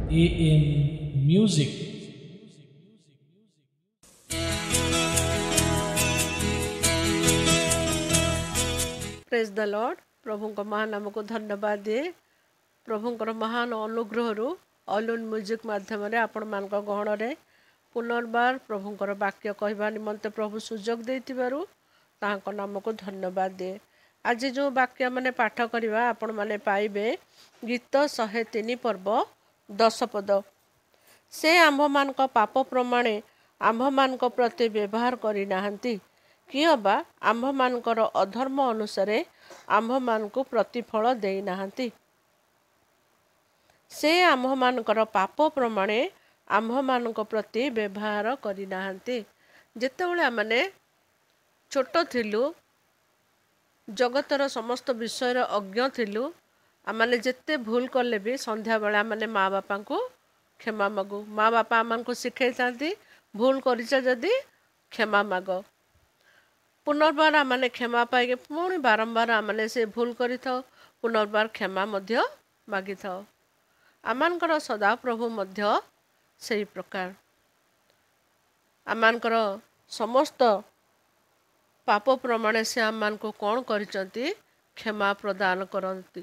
AM Music. ପ୍ରେଜ୍ ଦ Lord. ପ୍ରଭୁଙ୍କ ମହାନ ନାମକୁ ଧନ୍ୟବାଦ ଦିଏ। ପ୍ରଭୁଙ୍କର ମହାନ ଅନୁଗ୍ରହରୁ ଅଲୁନ୍ ମ୍ୟୁଜିକ୍ ମାଧ୍ୟମରେ ଆପଣମାନଙ୍କ ଗହଣରେ ପୁନର୍ବାର ପ୍ରଭୁଙ୍କର ବାକ୍ୟ କହିବା ନିମନ୍ତେ ପ୍ରଭୁ ସୁଯୋଗ ଦେଇଥିବାରୁ ତାହାଙ୍କ ନାମକୁ ଧନ୍ୟବାଦ ଦିଏ। ଆଜି ଯେଉଁ ବାକ୍ୟ ମାନେ ପାଠ କରିବା ଆପଣମାନେ ପାଇବେ ଗୀତ 103 ପର୍ବ 10 ପଦ। ସେ ଆମ୍ଭମାନଙ୍କ ପାପ ପ୍ରମାଣେ ଆମ୍ଭମାନଙ୍କ ପ୍ରତି ବ୍ୟବହାର କରିନାହାନ୍ତି, କିଏ ବା ଆମ୍ଭମାନଙ୍କର ଅଧର୍ମ ଅନୁସାରେ ଆମ୍ଭମାନଙ୍କୁ ପ୍ରତିଫଳ ଦେଇନାହାନ୍ତି। ସେ ଆମ୍ଭମାନଙ୍କର ପାପ ପ୍ରମାଣେ ଆମ୍ଭମାନଙ୍କ ପ୍ରତି ବ୍ୟବହାର କରିନାହାନ୍ତି। ଯେତେବେଳେ ଆମେ ଛୋଟ ଥିଲୁ, ଜଗତର ସମସ୍ତ ବିଷୟରେ ଅଜ୍ଞ ଥିଲୁ, ଆମେ ଯେତେ ଭୁଲ କଲେ ବି ସନ୍ଧ୍ୟାବେଳେ ଆମେ ମା ବାପାଙ୍କୁ କ୍ଷମା ମାଗୁ। ମା ବାପା ଆମମାନଙ୍କୁ ଶିଖେଇଥାନ୍ତି, ଭୁଲ କରିଛ ଯଦି କ୍ଷମା ମାଗ। ପୁନର୍ବାର ଆମେ କ୍ଷମା ପାଇକି ପୁଣି ବାରମ୍ବାର ଆମେ ସେ ଭୁଲ କରିଥାଉ, ପୁନର୍ବାର କ୍ଷମା ମଧ୍ୟ ମାଗିଥାଉ। ଆମମାନଙ୍କର ସଦାପ୍ରଭୁ ମଧ୍ୟ ସେହି ପ୍ରକାର। ଆମମାନଙ୍କର ସମସ୍ତ ପାପ ପ୍ରମାଣେ ସେ ଆମମାନଙ୍କୁ କ'ଣ କରିଛନ୍ତି? କ୍ଷମା ପ୍ରଦାନ କରନ୍ତି।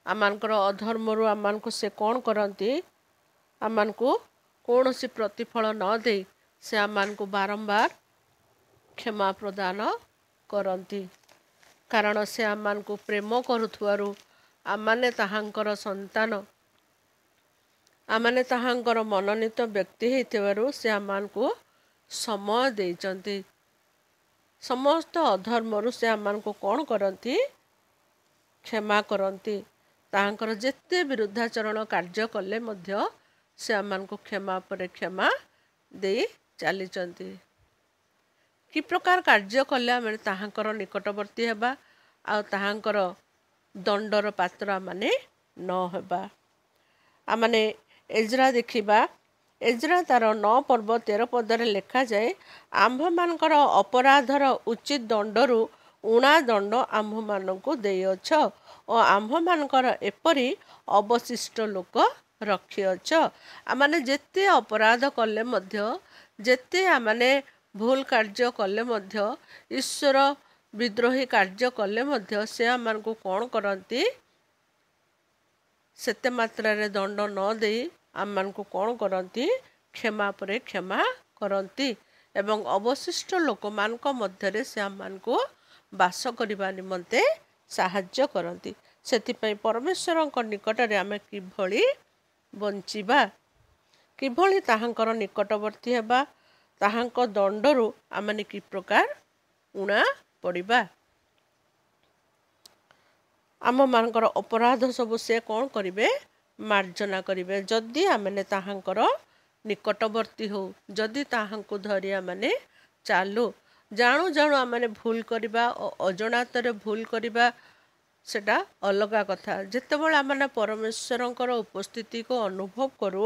ଆମମାନଙ୍କର ଅଧର୍ମରୁ ଆମମାନଙ୍କୁ ସେ କ'ଣ କରନ୍ତି? ଆମମାନଙ୍କୁ କୌଣସି ପ୍ରତିଫଳ ନ ଦେଇ ସେ ଆମମାନଙ୍କୁ ବାରମ୍ବାର କ୍ଷମା ପ୍ରଦାନ କରନ୍ତି। କାରଣ ସେ ଆମମାନଙ୍କୁ ପ୍ରେମ କରୁଥିବାରୁ, ଆମମାନେ ତାହାଙ୍କର ସନ୍ତାନ, ଆମମାନେ ତାହାଙ୍କର ମନୋନୀତ ବ୍ୟକ୍ତି ହେଇଥିବାରୁ ସେ ଆମମାନଙ୍କୁ ସମୟ ଦେଇଛନ୍ତି। ସମସ୍ତ ଅଧର୍ମରୁ ସେ ଆମମାନଙ୍କୁ କ'ଣ କରନ୍ତି? କ୍ଷମା କରନ୍ତି। ତାହାଙ୍କର ଯେତେ ବିରୁଦ୍ଧାଚରଣ କାର୍ଯ୍ୟ କଲେ ମଧ୍ୟ ସେ ଆମମାନଙ୍କୁ କ୍ଷମା ପରେ କ୍ଷମା ଦେଇ ଚାଲିଛନ୍ତି। କି ପ୍ରକାର କାର୍ଯ୍ୟ କଲେ ଆମେ ତାହାଙ୍କର ନିକଟବର୍ତ୍ତୀ ହେବା ଆଉ ତାହାଙ୍କର ଦଣ୍ଡର ପାତ୍ର ଆମେ ନ ହେବା। ଆମେ ଏଜ୍ରା ଦେଖିବା। ଏଜ୍ରା ତାର 9 ପର୍ବ 13 ପଦରେ ଲେଖାଯାଏ, ଆମ୍ଭମାନଙ୍କର ଅପରାଧର ଉଚିତ ଦଣ୍ଡରୁ ଉଣା ଦଣ୍ଡ ଆମ୍ଭମାନଙ୍କୁ ଦେଇଅଛ ଓ ଆମ୍ଭମାନଙ୍କର ଏପରି ଅବଶିଷ୍ଟ ଲୋକ ରଖିଅଛ। ଆମେ ଯେତେ ଅପରାଧ କଲେ ମଧ୍ୟ, ଯେତେ ଆମେ ଭୁଲ କାର୍ଯ୍ୟ କଲେ ମଧ୍ୟ, ଈଶ୍ୱର ବିଦ୍ରୋହୀ କାର୍ଯ୍ୟ କଲେ ମଧ୍ୟ ସେ ଆମମାନଙ୍କୁ କ'ଣ କରନ୍ତି? ସେତେ ମାତ୍ରାରେ ଦଣ୍ଡ ନ ଦେଇ ଆମମାନଙ୍କୁ କ'ଣ କରନ୍ତି? କ୍ଷମା ପରେ କ୍ଷମା କରନ୍ତି ଏବଂ ଅବଶିଷ୍ଟ ଲୋକମାନଙ୍କ ମଧ୍ୟରେ ସେ ଆମମାନଙ୍କୁ ବାସ କରିବା ନିମନ୍ତେ ସାହାଯ୍ୟ କରନ୍ତି। ସେଥିପାଇଁ ପରମେଶ୍ୱରଙ୍କ ନିକଟରେ ଆମେ କିଭଳି ବଞ୍ଚିବା, କିଭଳି ତାହାଙ୍କର ନିକଟବର୍ତ୍ତୀ ହେବା, ତାହାଙ୍କ ଦଣ୍ଡରୁ ଆମେ କି ପ୍ରକାର ଉଣା ପଡ଼ିବା। ଆମମାନଙ୍କର ଅପରାଧ ସବୁ ସେ କ'ଣ କରିବେ? ମାର୍ଜନା କରିବେ। ଯଦି ଆମେ ତାହାଙ୍କର ନିକଟବର୍ତ୍ତୀ ହଉ, ଯଦି ତାହାଙ୍କୁ ଧରି ଆମେ ଚାଲୁ। ଜାଣୁ ଜାଣୁ ଆମେ ଭୁଲ କରିବା ଓ ଅଜଣାତରେ ଭୁଲ କରିବା ସେଟା ଅଲଗା କଥା। ଯେତେବେଳେ ଆମେ ପରମେଶ୍ୱରଙ୍କର ଉପସ୍ଥିତିକୁ ଅନୁଭବ କରୁ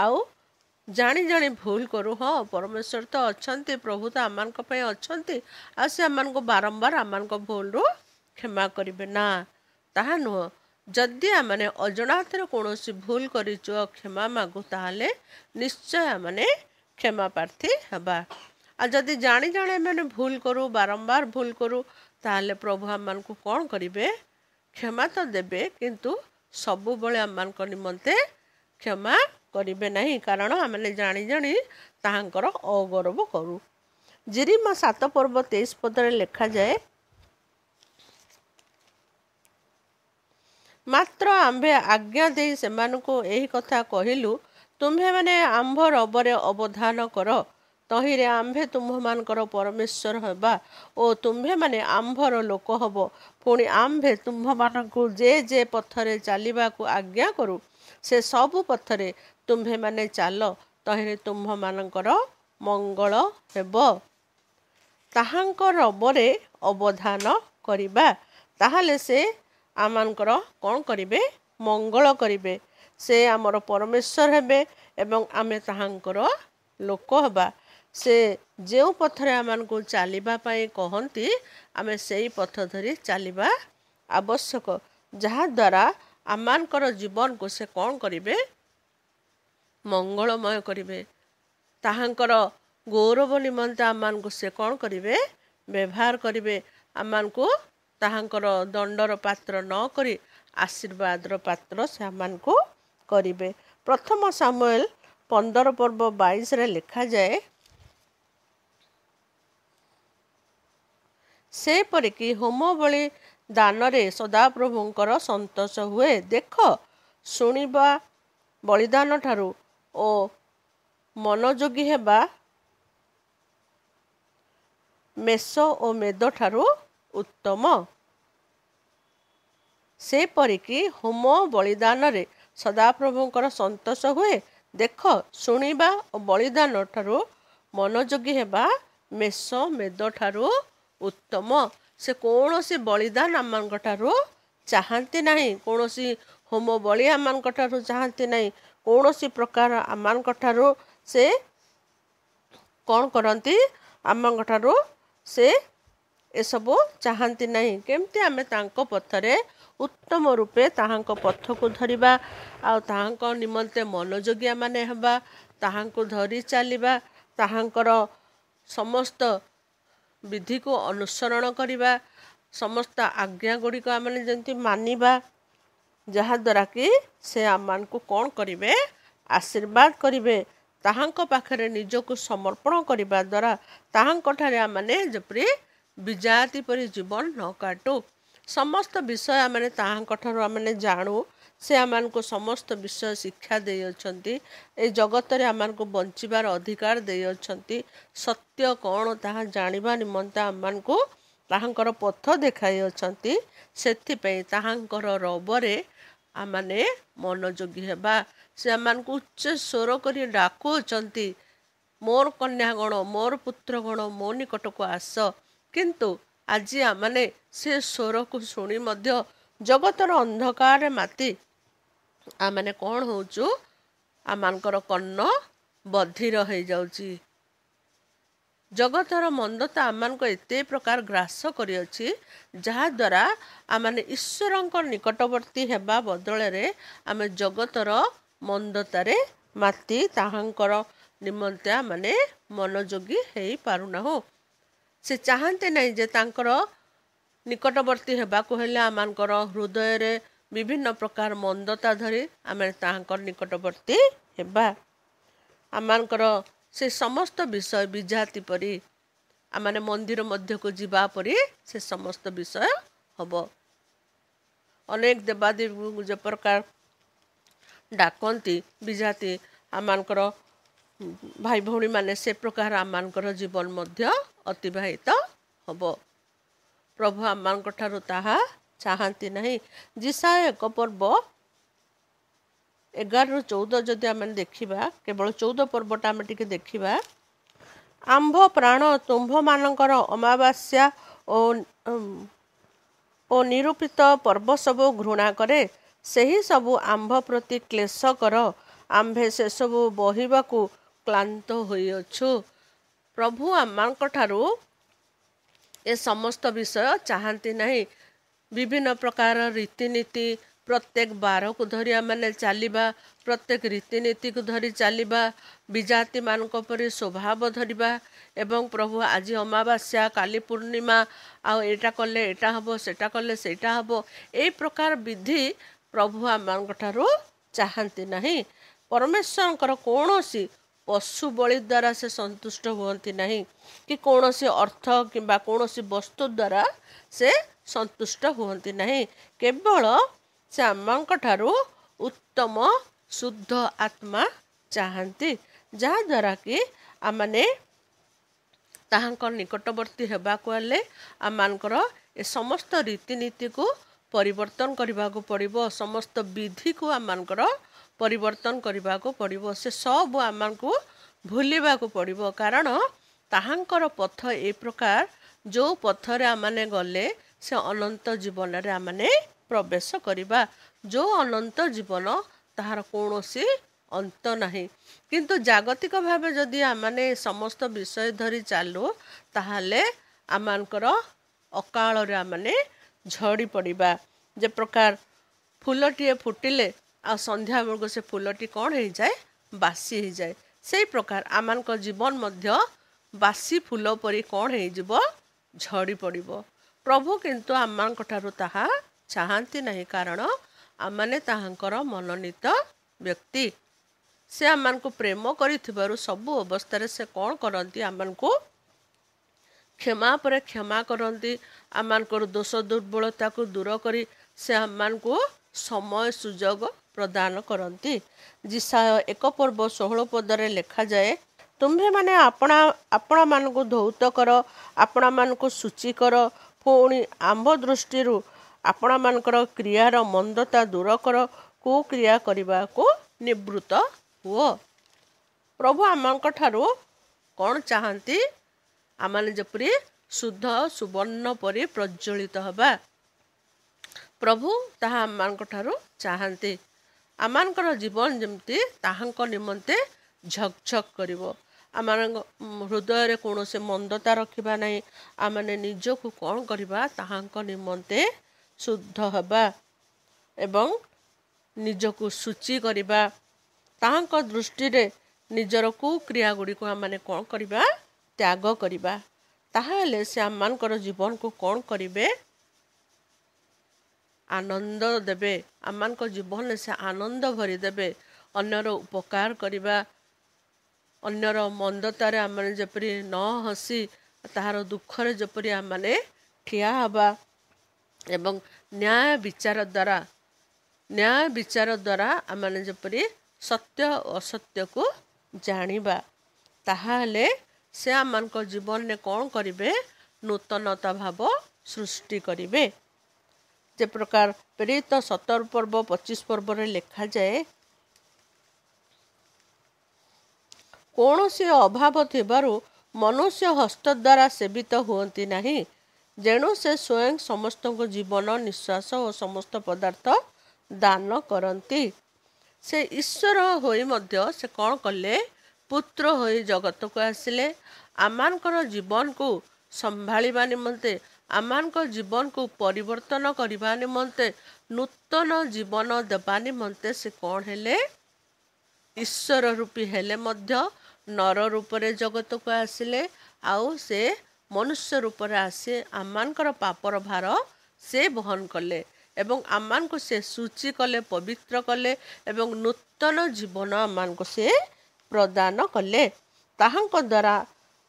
ଆଉ ଜାଣି ଜାଣି ଭୁଲ କରୁ, ହଁ ପରମେଶ୍ୱର ତ ଅଛନ୍ତି, ପ୍ରଭୁ ତ ଆମମାନଙ୍କ ପାଇଁ ଅଛନ୍ତି ଆଉ ସେ ଆମମାନଙ୍କୁ ବାରମ୍ବାର ଆମମାନଙ୍କ ଭୁଲରୁ କ୍ଷମା କରିବେ ନା, ତାହା ନୁହଁ। ଯଦି ଆମେ ଅଜଣାତରେ କୌଣସି ଭୁଲ କରିଛୁ ଆଉ କ୍ଷମା ମାଗୁ, ତାହେଲେ ନିଶ୍ଚୟ ଆମେ କ୍ଷମା ପ୍ରାର୍ଥୀ ହେବା। ଆଉ ଯଦି ଜାଣି ଜାଣି ଆମେ ଭୁଲ କରୁ, ବାରମ୍ବାର ଭୁଲ କରୁ, ତାହେଲେ ପ୍ରଭୁ ଆମମାନଙ୍କୁ କ'ଣ କରିବେ? କ୍ଷମା ତ ଦେବେ, କିନ୍ତୁ ସବୁବେଳେ ଆମମାନଙ୍କ ନିମନ୍ତେ କ୍ଷମା କରିବେ ନାହିଁ। କାରଣ ଆମେ ଜାଣି ଜାଣି ତାହାଙ୍କର ଅଗୌରବ କରୁ। ଯେରିମିୟା 7 ପର୍ବ 23 ପଦରେ ଲେଖାଯାଏ, ମାତ୍ର ଆମ୍ଭେ ଆଜ୍ଞା ଦେଇ ସେମାନଙ୍କୁ ଏହି କଥା କହିଲୁ, ତୁମ୍ଭେମାନେ ଆମ୍ଭ ରବରେ ଅବଧାନ କର, ତହିଁରେ ଆମ୍ଭେ ତୁମ୍ଭମାନଙ୍କର ପରମେଶ୍ୱର ହେବା ଓ ତୁମ୍ଭେମାନେ ଆମ୍ଭର ଲୋକ ହବ। ପୁଣି ଆମ୍ଭେ ତୁମ୍ଭମାନଙ୍କୁ ଯେ ଯେ ପଥରେ ଚାଲିବାକୁ ଆଜ୍ଞା କରୁ, ସେ ସବୁ ପଥରେ ତୁମ୍ଭେମାନେ ଚାଲ, ତହିଁରେ ତୁମ୍ଭମାନଙ୍କର ମଙ୍ଗଳ ହେବ। ତାହାଙ୍କ ରବରେ ଅବଧାନ କରିବା, ତାହେଲେ ସେ ଆମମାନଙ୍କର କ'ଣ କରିବେ? ମଙ୍ଗଳ କରିବେ। ସେ ଆମର ପରମେଶ୍ୱର ହେବେ ଏବଂ ଆମେ ତାହାଙ୍କର ଲୋକ ହେବା। ସେ ଯେଉଁ ପଥରେ ଆମମାନଙ୍କୁ ଚାଲିବା ପାଇଁ କହନ୍ତି, ଆମେ ସେଇ ପଥ ଧରି ଚାଲିବା ଆବଶ୍ୟକ, ଯାହାଦ୍ୱାରା ଆମମାନଙ୍କର ଜୀବନକୁ ସେ କ'ଣ କରିବେ? ମଙ୍ଗଳମୟ କରିବେ। ତାହାଙ୍କର ଗୌରବ ନିମନ୍ତେ ଆମମାନଙ୍କୁ ସେ କ'ଣ କରିବେ? ବ୍ୟବହାର କରିବେ। ଆମମାନଙ୍କୁ ତାହାଙ୍କର ଦଣ୍ଡର ପାତ୍ର ନ କରି ଆଶୀର୍ବାଦର ପାତ୍ର ସେମାନଙ୍କୁ କରିବେ। ପ୍ରଥମ ସାମୁଏଲ 15 ପର୍ବ 22ରେ ଲେଖାଯାଏ, ସେପରିକି ହୋମ ବଳି ଦାନରେ ସଦାପ୍ରଭୁଙ୍କର ସନ୍ତୋଷ ହୁଏ। ଦେଖ, ଶୁଣିବା ବଳିଦାନ ଠାରୁ ଓ ମନୋଯୋଗୀ ହେବା ମେଷ ଓ ମେଦ ଠାରୁ ଉତ୍ତମ। ସେପରିକି ହୋମ ବଳିଦାନରେ ସଦାପ୍ରଭୁଙ୍କର ସନ୍ତୋଷ ହୁଏ। ଦେଖ, ଶୁଣିବା ଓ ବଳିଦାନ ଠାରୁ ମନୋଯୋଗୀ ହେବା ମେଷ ମେଦ ଠାରୁ ଉତ୍ତମ। ସେ କୌଣସି ବଳିଦାନ ଆମମାନଙ୍କ ଠାରୁ ଚାହାନ୍ତି ନାହିଁ। କୌଣସି ହୋମ ବଳି ଆମମାନଙ୍କ ଠାରୁ ଚାହାନ୍ତି ନାହିଁ। କୌଣସି ପ୍ରକାର ଆମମାନଙ୍କ ଠାରୁ ସେ କ'ଣ କରନ୍ତି? ଆମଙ୍କ ଠାରୁ ସେ ଏସବୁ ଚାହାନ୍ତି ନାହିଁ। କେମିତି ଆମେ ତାଙ୍କ ପଥରେ ଉତ୍ତମ ରୂପେ ତାହାଙ୍କ ପଥକୁ ଧରିବା, ଆଉ ତାହାଙ୍କ ନିମନ୍ତେ ମନୋଯୋଗୀ ମାନେ ହେବା, ତାହାଙ୍କୁ ଧରି ଚାଲିବା, ତାହାଙ୍କର ସମସ୍ତ ବିଧିକୁ ଅନୁସରଣ କରିବା, ସମସ୍ତ ଆଜ୍ଞା ଗୁଡ଼ିକ ଆମେ ଯେମିତି ମାନିବା, ଯାହାଦ୍ୱାରା କି ସେ ଆମମାନଙ୍କୁ କ'ଣ କରିବେ? ଆଶୀର୍ବାଦ କରିବେ। ତାହାଙ୍କ ପାଖରେ ନିଜକୁ ସମର୍ପଣ କରିବା ଦ୍ୱାରା ତାହାଙ୍କଠାରେ ଆମମାନେ ଯେପରି ବିଜାତି ପରି ଜୀବନ ନ କାଟୁ, ସମସ୍ତ ବିଷୟ ଆମେ ତାହାଙ୍କଠାରୁ ଆମେ ଜାଣୁ। ସେ ଆମମାନଙ୍କୁ ସମସ୍ତ ବିଷୟ ଶିକ୍ଷା ଦେଇଅଛନ୍ତି। এই ଜଗତରେ ଆମମାନଙ୍କୁ ବଞ୍ଚିବାର ଅଧିକାର ଦେଇଅଛନ୍ତି। ସତ୍ୟ କ'ଣ ତାହା ଜାଣିବା ନିମନ୍ତେ ଆମମାନଙ୍କୁ ତାହାଙ୍କର ପଥ ଦେଖାଇଅଛନ୍ତି। ସେଥିପାଇଁ ତାହାଙ୍କର ରବରେ ଆମମାନେ ମନୋଯୋଗୀ ହେବା। ସେ ଆମମାନଙ୍କୁ ଉଚ୍ଚ ସ୍ୱର କରି ଡାକୁଅଛନ୍ତି, ମୋର କନ୍ୟାଗଣ, ମୋର ପୁତ୍ରଗଣ, ମୋ ନିକଟକୁ ଆସ। କିନ୍ତୁ ଆଜି ଆମମାନେ ସେ ସ୍ୱରକୁ ଶୁଣି ମଧ୍ୟ ଜଗତର ଅନ୍ଧକାରରେ ମାତି ଆମମାନେ କ'ଣ ହେଉଛୁ? ଆମମାନଙ୍କର କର୍ଣ୍ଣ ବଧିର ହେଇଯାଉଛି। ଜଗତର ମନ୍ଦତା ଆମମାନଙ୍କୁ ଏତେ ପ୍ରକାର ଗ୍ରାସ କରିଅଛି, ଯାହାଦ୍ୱାରା ଆମେ ଈଶ୍ୱରଙ୍କ ନିକଟବର୍ତ୍ତୀ ହେବା ବଦଳରେ ଆମେ ଜଗତର ମନ୍ଦତାରେ ମାତି ତାହାଙ୍କର ନିମନ୍ତେ ଆମେ ମନୋଯୋଗୀ ହେଇପାରୁନାହୁଁ। ସେ ଚାହାନ୍ତି ନାହିଁ ଯେ ତାଙ୍କର ନିକଟବର୍ତ୍ତୀ ହେବାକୁ ହେଲେ ଆମମାନଙ୍କର ହୃଦୟରେ ବିଭିନ୍ନ ପ୍ରକାର ମନ୍ଦତା ଧରି ଆମେ ତାହାଙ୍କର ନିକଟବର୍ତ୍ତୀ ହେବା। ଆମମାନଙ୍କର ସେ ସମସ୍ତ ବିଷୟ ବିଜାତି ପରି, ଆମେ ମନ୍ଦିର ମଧ୍ୟକୁ ଯିବା ପରି ସେ ସମସ୍ତ ବିଷୟ ହବ। ଅନେକ ଦେବାଦେବୀଙ୍କୁ ଯେ ପ୍ରକାର ଡାକନ୍ତି ବିଜାତି, ଆମମାନଙ୍କର ଭାଇ ଭଉଣୀମାନେ ସେ ପ୍ରକାର ଆମମାନଙ୍କର ଜୀବନ ମଧ୍ୟ ଅତିବାହିତ ହବ। ପ୍ରଭୁ ଆମମାନଙ୍କ ଠାରୁ ତାହା ଚାହାନ୍ତି ନାହିଁ। ଯିଶାୟ 1 ପର୍ବ 11-14 ଯଦି ଆମେ ଦେଖିବା, କେବଳ 14 ପର୍ବଟା ଆମେ ଟିକେ ଦେଖିବା। ଆମ୍ଭ ପ୍ରାଣ ତୁମ୍ଭମାନଙ୍କର ଅମାବାସ୍ୟା ଓ ନିରୂପିତ ପର୍ବ ସବୁ ଘୃଣା କରେ। ସେହି ସବୁ ଆମ୍ଭ ପ୍ରତି କ୍ଲେଶ କର। ଆମ୍ଭେ ସେସବୁ ବହିବାକୁ କ୍ଳାନ୍ତ ହୋଇଅଛୁ। ପ୍ରଭୁ ଆମମାନଙ୍କ ଠାରୁ ଏ ସମସ୍ତ ବିଷୟ ଚାହାନ୍ତି ନାହିଁ। ବିଭିନ୍ନ ପ୍ରକାର ରୀତିନୀତି, ପ୍ରତ୍ୟେକ ବାରକୁ ଧରି ଆମେ ଚାଲିବା, ପ୍ରତ୍ୟେକ ରୀତିନୀତିକୁ ଧରି ଚାଲିବା, ବିଜାତିମାନଙ୍କ ପରି ସ୍ୱଭାବ ଧରିବା, ଏବଂ ପ୍ରଭୁ ଆଜି ଅମାବାସ୍ୟା, କାଲି ପୂର୍ଣ୍ଣିମା, ଆଉ ଏଇଟା କଲେ ଏଇଟା ହେବ, ସେଇଟା କଲେ ସେଇଟା ହେବ, ଏଇ ପ୍ରକାର ବିଧି ପ୍ରଭୁ ଆମମାନଙ୍କ ଠାରୁ ଚାହାନ୍ତି ନାହିଁ। ପରମେଶ୍ୱରଙ୍କର କୌଣସି ପଶୁ ବଳି ଦ୍ୱାରା ସେ ସନ୍ତୁଷ୍ଟ ହୁଅନ୍ତି ନାହିଁ, କି କୌଣସି ଅର୍ଥ କିମ୍ବା କୌଣସି ବସ୍ତୁ ଦ୍ୱାରା ସେ ସନ୍ତୁଷ୍ଟ ହୁଅନ୍ତି ନାହିଁ। କେବଳ ସେ ଆମମାନଙ୍କ ଠାରୁ ଉତ୍ତମ ଶୁଦ୍ଧ ଆତ୍ମା ଚାହାନ୍ତି, ଯାହାଦ୍ୱାରା କି ଆମମାନେ ତାହାଙ୍କ ନିକଟବର୍ତ୍ତୀ ହେବାକୁ ହେଲେ ଆମମାନଙ୍କର ଏ ସମସ୍ତ ରୀତିନୀତିକୁ ପରିବର୍ତ୍ତନ କରିବାକୁ ପଡ଼ିବ। ସମସ୍ତ ବିଧିକୁ ଆମମାନଙ୍କର ପରିବର୍ତ୍ତନ କରିବାକୁ ପଡ଼ିବ। ସେ ସବୁ ଆମମାନଙ୍କୁ ଭୁଲିବାକୁ ପଡ଼ିବ। କାରଣ ତାହାଙ୍କର ପଥ ଏ ପ୍ରକାର, ଯେଉଁ ପଥରେ ଆମମାନେ ଗଲେ ସେ ଅନନ୍ତ ଜୀବନରେ ଆମମାନେ ପ୍ରବେଶ କରିବା। ଯେଉଁ ଅନନ୍ତ ଜୀବନ, ତାହାର କୌଣସି ଅନ୍ତ ନାହିଁ। କିନ୍ତୁ ଜାଗତିକ ଭାବେ ଯଦି ଆମମାନେ ସମସ୍ତ ବିଷୟ ଧରି ଚାଲୁ, ତାହେଲେ ଆମମାନଙ୍କର ଅକାଳରେ ଆମମାନେ ଝଡ଼ି ପଡ଼ିବା। ଯେ ପ୍ରକାର ଫୁଲଟିଏ ଫୁଟିଲେ ଆଉ ସନ୍ଧ୍ୟା ବେଳକୁ ସେ ଫୁଲଟି କ'ଣ ହେଇଯାଏ? ବାସି ହେଇଯାଏ। ସେଇ ପ୍ରକାର ଆମମାନଙ୍କ ଜୀବନ ମଧ୍ୟ ବାସି ଫୁଲ ପରି କ'ଣ ହେଇଯିବ, ଝଡ଼ି ପଡ଼ିବ। ପ୍ରଭୁ କିନ୍ତୁ ଆମମାନଙ୍କ ଠାରୁ ତାହା ଚାହାନ୍ତି ନାହିଁ, କାରଣ ଆମମାନେ ତାହାଙ୍କର ମନୋନୀତ ବ୍ୟକ୍ତି। ସେ ଆମମାନଙ୍କୁ ପ୍ରେମ କରିଥିବାରୁ ସବୁ ଅବସ୍ଥାରେ ସେ କ'ଣ କରନ୍ତି, ଆମମାନଙ୍କୁ କ୍ଷମା ପରେ କ୍ଷମା କରନ୍ତି। ଆମମାନଙ୍କର ଦୋଷ ଦୁର୍ବଳତାକୁ ଦୂର କରି ସେ ଆମମାନଙ୍କୁ ସମୟ ସୁଯୋଗ ପ୍ରଦାନ କରନ୍ତି। ଯିଶାୟ 1:16 ଲେଖାଯାଏ, ତୁମ୍ଭେମାନେ ଆପଣମାନଙ୍କୁ ଧୌତ କର, ଆପଣମାନଙ୍କୁ ସୂଚୀ କର, ପୁଣି ଆମ୍ଭ ଦୃଷ୍ଟିରୁ ଆପଣମାନଙ୍କର କ୍ରିୟାର ମନ୍ଦତା ଦୂର କର, କୁକ୍ରିୟା କରିବାକୁ ନିବୃତ୍ତ ହୁଅ। ପ୍ରଭୁ ଆମଙ୍କ ଠାରୁ କ'ଣ ଚାହାନ୍ତି? ଆମମାନେ ଯେପରି ଶୁଦ୍ଧ ସୁବର୍ଣ୍ଣ ପରି ପ୍ରଜ୍ୱଳିତ ହେବା, ପ୍ରଭୁ ତାହା ଆମମାନଙ୍କ ଠାରୁ ଚାହାନ୍ତି। ଆମମାନଙ୍କର ଜୀବନ ଯେମିତି ତାହାଙ୍କ ନିମନ୍ତେ ଝକଝକ କରିବ। ଆମମାନଙ୍କ ହୃଦୟରେ କୌଣସି ମନ୍ଦତା ରଖିବା ନାହିଁ। ଆମମାନେ ନିଜକୁ କ'ଣ କରିବା, ତାହାଙ୍କ ନିମନ୍ତେ ଶୁଦ୍ଧ ହେବା ଏବଂ ନିଜକୁ ସୂଚୀ କରିବା। ତାହାଙ୍କ ଦୃଷ୍ଟିରେ ନିଜର କୁକ୍ରିୟା ଗୁଡ଼ିକୁ ଆମମାନେ କ'ଣ କରିବା, ତ୍ୟାଗ କରିବା। ତାହେଲେ ସେ ଆମମାନଙ୍କର ଜୀବନକୁ କ'ଣ କରିବେ, ଆନନ୍ଦ ଦେବେ। ଆମମାନଙ୍କ ଜୀବନରେ ସେ ଆନନ୍ଦ ଭରିଦେବେ। ଅନ୍ୟର ଉପକାର କରିବା, ଅନ୍ୟର ମନ୍ଦତାରେ ଆମମାନେ ଯେପରି ନ ହସି ତାହାର ଦୁଃଖରେ ଯେପରି ଆମମାନେ ଠିଆ ହେବା ଏବଂ ନ୍ୟାୟ ବିଚାର ଦ୍ୱାରା ଆମମାନେ ଯେପରି ସତ୍ୟ ଅସତ୍ୟକୁ ଜାଣିବା, ତାହେଲେ ସେ ଆମମାନଙ୍କ ଜୀବନରେ କ'ଣ କରିବେ, ନୂତନତା ଭାବ ସୃଷ୍ଟି କରିବେ। ଯେ ପ୍ରକାର ପ୍ରେରିତ 17:25 ଲେଖାଯାଏ, କୌଣସି ଅଭାବ ଥିବାରୁ ମନୁଷ୍ୟ ହସ୍ତ ଦ୍ୱାରା ସେବିତ ହୁଅନ୍ତି ନାହିଁ, ଯେଣୁ ସେ ସ୍ୱୟଂ ସମସ୍ତଙ୍କୁ ଜୀବନ, ନିଶ୍ୱାସ ଓ ସମସ୍ତ ପଦାର୍ଥ ଦାନ କରନ୍ତି। ସେ ଈଶ୍ୱର ହୋଇ ମଧ୍ୟ ସେ କ'ଣ କଲେ, ପୁତ୍ର ହୋଇ ଜଗତକୁ ଆସିଲେ। ଆମମାନଙ୍କର ଜୀବନକୁ ସମ୍ଭାଳିବା ନିମନ୍ତେ, ଆମମାନଙ୍କ ଜୀବନକୁ ପରିବର୍ତ୍ତନ କରିବା ନିମନ୍ତେ, ନୂତନ ଜୀବନ ଦେବା ନିମନ୍ତେ ସେ କ'ଣ ହେଲେ, ଈଶ୍ୱର ରୂପୀ ହେଲେ ମଧ୍ୟ ନର ରୂପରେ ଜଗତକୁ ଆସିଲେ। ଆଉ ସେ ମନୁଷ୍ୟ ରୂପରେ ଆସି ଆମମାନଙ୍କର ପାପର ଭାର ସେ ବହନ କଲେ ଏବଂ ଆମମାନଙ୍କୁ ସେ ସୂଚୀ କଲେ, ପବିତ୍ର କଲେ ଏବଂ ନୂତନ ଜୀବନ ଆମମାନଙ୍କୁ ସେ ପ୍ରଦାନ କଲେ। ତାହାଙ୍କ ଦ୍ୱାରା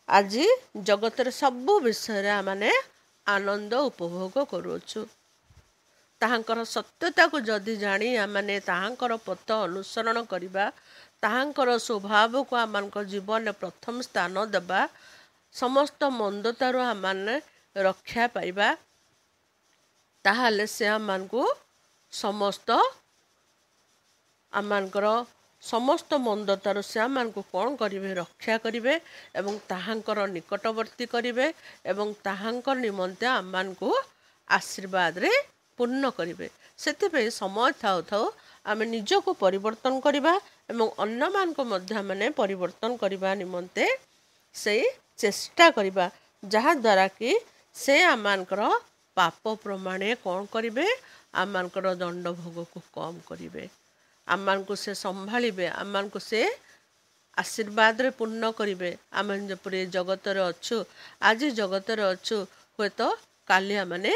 ଆଜି ଜଗତରେ ସବୁ ବିଷୟରେ ଆମମାନେ ଆନନ୍ଦ ଉପଭୋଗ କରୁଅଛୁ। ତାହାଙ୍କର ସତ୍ୟତାକୁ ଯଦି ଜାଣି ଆମମାନେ ତାହାଙ୍କର ପଥ ଅନୁସରଣ କରିବା, ତାହାଙ୍କର ସ୍ୱଭାବକୁ ଆମମାନଙ୍କ ଜୀବନରେ ପ୍ରଥମ ସ୍ଥାନ ଦେବା, ସମସ୍ତ ମନ୍ଦତାରୁ ଆମମାନେ ରକ୍ଷା ପାଇବା, ତାହେଲେ ସେ ଆମମାନଙ୍କର ସମସ୍ତ ମନ୍ଦତାରୁ ସେ ଆମମାନଙ୍କୁ କ'ଣ କରିବେ, ରକ୍ଷା କରିବେ ଏବଂ ତାହାଙ୍କର ନିକଟବର୍ତ୍ତୀ କରିବେ ଏବଂ ତାହାଙ୍କ ନିମନ୍ତେ ଆମମାନଙ୍କୁ ଆଶୀର୍ବାଦରେ ପୂର୍ଣ୍ଣ କରିବେ। ସେଥିପାଇଁ ସମୟ ଥାଉ ଥାଉ ଆମେ ନିଜକୁ ପରିବର୍ତ୍ତନ କରିବା ଏବଂ ଅନ୍ୟମାନଙ୍କୁ ମଧ୍ୟ ଆମେ ପରିବର୍ତ୍ତନ କରିବା ନିମନ୍ତେ ସେଇ ଚେଷ୍ଟା କରିବା, ଯାହାଦ୍ୱାରା କି ସେ ଆମମାନଙ୍କର ପାପ ପ୍ରମାଣେ କ'ଣ କରିବେ, ଆମମାନଙ୍କର ଦଣ୍ଡ ଭୋଗକୁ କମ୍ କରିବେ, ଆମମାନଙ୍କୁ ସେ ସମ୍ଭାଳିବେ, ଆମମାନଙ୍କୁ ସେ ଆଶୀର୍ବାଦରେ ପୂର୍ଣ୍ଣ କରିବେ। ଆମେ ଯେପରି ଜଗତରେ ଅଛୁ, ଆଜି ଜଗତରେ ଅଛୁ, ହୁଏତ କାଲି ଆମମାନେ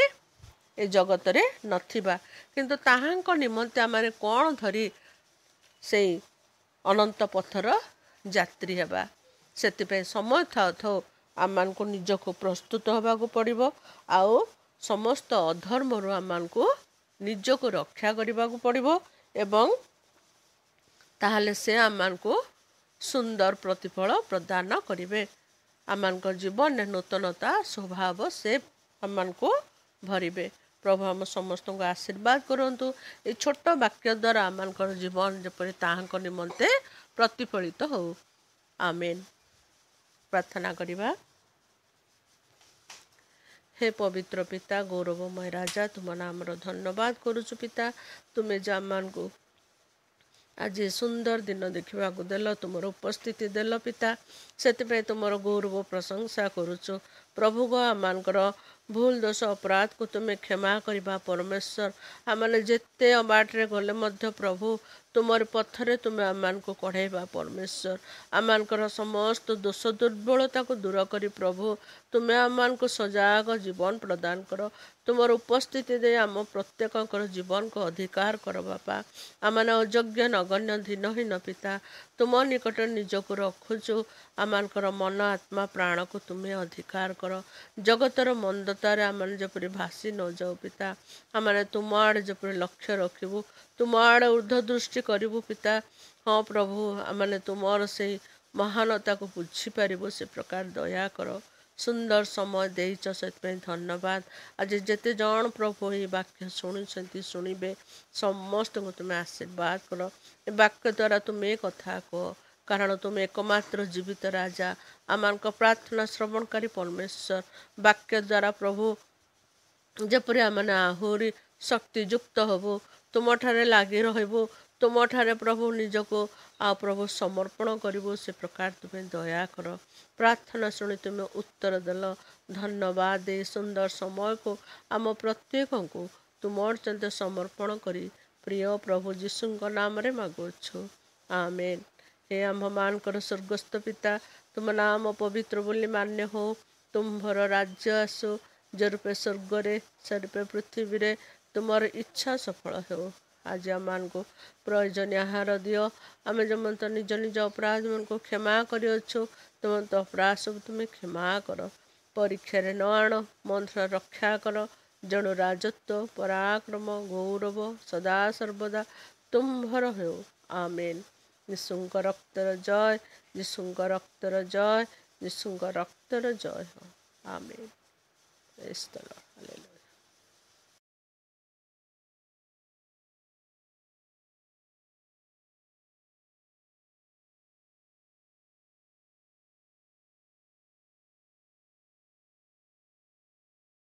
ଏ ଜଗତରେ ନଥିବା, କିନ୍ତୁ ତାହାଙ୍କ ନିମନ୍ତେ ଆମେ କ'ଣ ଧରି ସେଇ ଅନନ୍ତ ପଥର ଯାତ୍ରୀ ହେବା। ସେଥିପାଇଁ ସମୟ ଥାଉ ଥାଉ ଆମମାନଙ୍କୁ ନିଜକୁ ପ୍ରସ୍ତୁତ ହେବାକୁ ପଡ଼ିବ ଆଉ ସମସ୍ତ ଅଧର୍ମରୁ ଆମମାନଙ୍କୁ ନିଜକୁ ରକ୍ଷା କରିବାକୁ ପଡ଼ିବ ଏବଂ ତାହେଲେ ସେ ଆମମାନଙ୍କୁ ସୁନ୍ଦର ପ୍ରତିଫଳ ପ୍ରଦାନ କରିବେ। ଆମମାନଙ୍କ ଜୀବନରେ ନୂତନତା ସ୍ୱଭାବ ସେ ଆମମାନଙ୍କୁ ଭରିବେ। ପ୍ରଭୁ ଆମ ସମସ୍ତଙ୍କୁ ଆଶୀର୍ବାଦ କରନ୍ତୁ। ଏ ଛୋଟ ବାକ୍ୟ ଦ୍ୱାରା ଆମମାନଙ୍କର ଜୀବନ ଯେପରି ତାହାଙ୍କ ନିମନ୍ତେ ପ୍ରତିଫଳିତ ହେଉ। ଆମେନ୍। ପ୍ରାର୍ଥନା କରିବା। ହେ ପବିତ୍ର ପିତା, ଗୌରବମୟ ରାଜା, ତୁମ ନାମର ଧନ୍ୟବାଦ କରୁଛୁ ପିତା। ତୁମେ ଯେ ଆମମାନଙ୍କୁ ଆଜି ସୁନ୍ଦର ଦିନ ଦେଖିବାକୁ ଦେଲ, ତୁମର ଉପସ୍ଥିତି ଦେଲ ପିତା, ସେଥିପାଇଁ ତୁମର ଗୌରବ ପ୍ରଶଂସା କରୁଛୁ। प्रभु गो आमर भूल दोष अपराध को तुम्हें क्षमा करवा परमेश्वर आमने जेते अबाटे गले मध्य प्रभु तुमर पथरे तुम्हें आम को कढ़ेवा परमेश्वर आमर समस्त दोष दुर्बलता को दूर करी प्रभु तुम्हें आम को सजाग जीवन प्रदान कर तुमर उपस्थिति दे आम प्रत्येक जीवन को अधिकार कर बापा आमने अयोग्य नगण्य धीनहीन पिता तुम निकट निजक रखुचु आमर मन आत्मा प्राण को तुम्हें अधिकार कर जगतर मंदतार आम जपरी भासी न जाऊ पिता आमने तुम आड़े जपरी लक्ष्य रखिबु तुम आड़े ऊर्ध्व दृष्टि करिबु पिता हाँ प्रभु आमने तुमर से महानता को बुझीपारू से प्रकार दया कर सुंदर समय देच से धन्यवाद आज जेते जन प्रभु ये वाक्य शुणी शुणवे समस्त को तुम्हें आशीर्वाद कर ए वाक्य द्वारा तुम्हें कथा कह कारण तुम एकमात्र जीवित राजा आम प्रार्थना श्रवणकारी परमेश्वर वाक्य द्वारा प्रभु जपरी आमने आहुरी शक्तियुक्त हबु तुम ठारे लागी रहबु तुम ठारे प्रभु निजको आ प्रभु समर्पण करिबो से प्रकार तुम्हें दया कर प्रार्थना शुणी तुम्हें उत्तर देल धन्यवाद दे सुंदर समय को आम प्रत्येक को तुम चंद समर्पण करी प्रिय प्रभु जीशु नाम रे मागुछु आमेन। हे आम मानकर स्वर्गस्थ पिता तुम नाम पवित्र बोली मान्य हो तुम्भर राज्य आसु जरूपे स्वर्ग से पृथ्वी रे तुमर इच्छा सफल हो आज आम को प्रयोजन आहार दियो आम जमत निज निज अपराध मन को क्षमा करछु तुम तो अपराध सब तुम्हें क्षमा कर परीक्षा न आण मंत्र रक्षा कर जणु राजत्व पराक्रम गौरव सदा सर्वदा तुम्भर हो आमेन। यीशुंक रक्तर जय यीशुंक रक्तर जय यीशुंक रक्तर जय हो amen. Praise the Lord hallelujah.